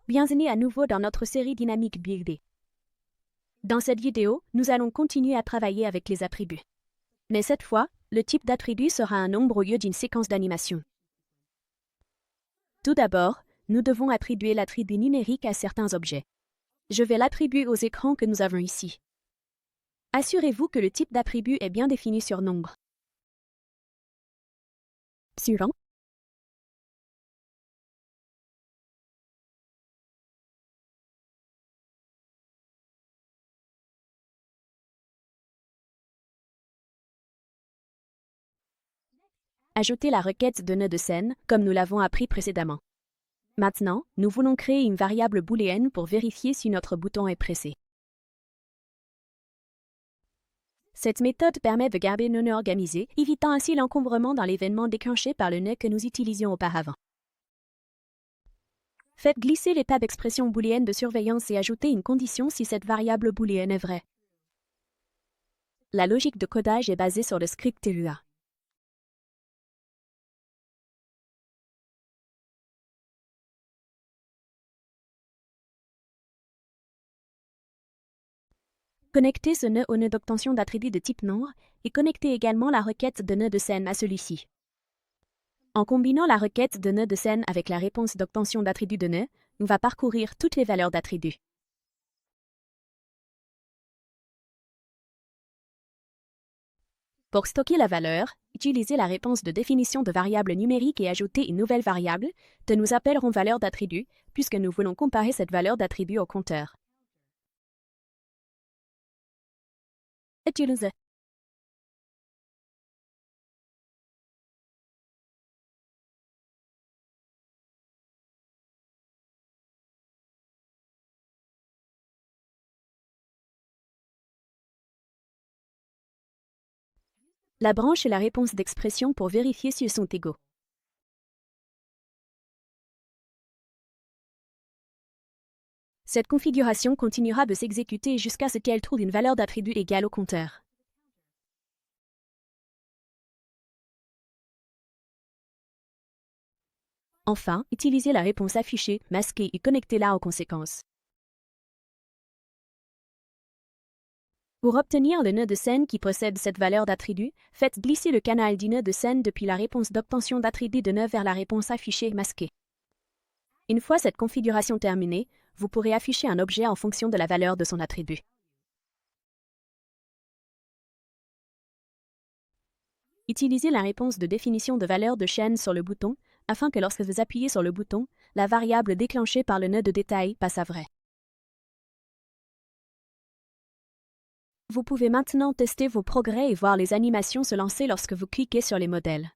Bienvenue à nouveau dans notre série Dynamic Building. Dans cette vidéo, nous allons continuer à travailler avec les attributs. Mais cette fois, le type d'attribut sera un nombre au lieu d'une séquence d'animation. Tout d'abord, nous devons attribuer l'attribut numérique à certains objets. Je vais l'attribuer aux écrans que nous avons ici. Assurez-vous que le type d'attribut est bien défini sur nombre. Suivant. Ajoutez la requête de nœud de scène, comme nous l'avons appris précédemment. Maintenant, nous voulons créer une variable booléenne pour vérifier si notre bouton est pressé. Cette méthode permet de garder nos nœuds organisés, évitant ainsi l'encombrement dans l'événement déclenché par le nœud que nous utilisions auparavant. Faites glisser les tables expression booléenne de surveillance et ajoutez une condition si cette variable booléenne est vraie. La logique de codage est basée sur le script TLUA. Connectez ce nœud au nœud d'obtention d'attribut de type nombre et connectez également la requête de nœud de scène à celui-ci. En combinant la requête de nœud de scène avec la réponse d'obtention d'attribut de nœud, on va parcourir toutes les valeurs d'attribut. Pour stocker la valeur, utilisez la réponse de définition de variable numérique et ajoutez une nouvelle variable que nous appellerons valeur d'attribut puisque nous voulons comparer cette valeur d'attribut au compteur. Utilisez. La branche et la réponse d'expression pour vérifier si elles sont égaux. Cette configuration continuera de s'exécuter jusqu'à ce qu'elle trouve une valeur d'attribut égale au compteur. Enfin, utilisez la réponse affichée, masquée et connectez-la en conséquence. Pour obtenir le nœud de scène qui possède cette valeur d'attribut, faites glisser le canal du nœud de scène depuis la réponse d'obtention d'attribut de nœud vers la réponse affichée masquée. Une fois cette configuration terminée, vous pourrez afficher un objet en fonction de la valeur de son attribut. Utilisez la réponse de définition de valeur de chaîne sur le bouton, afin que lorsque vous appuyez sur le bouton, la variable déclenchée par le nœud de détail passe à vrai. Vous pouvez maintenant tester vos progrès et voir les animations se lancer lorsque vous cliquez sur les modèles.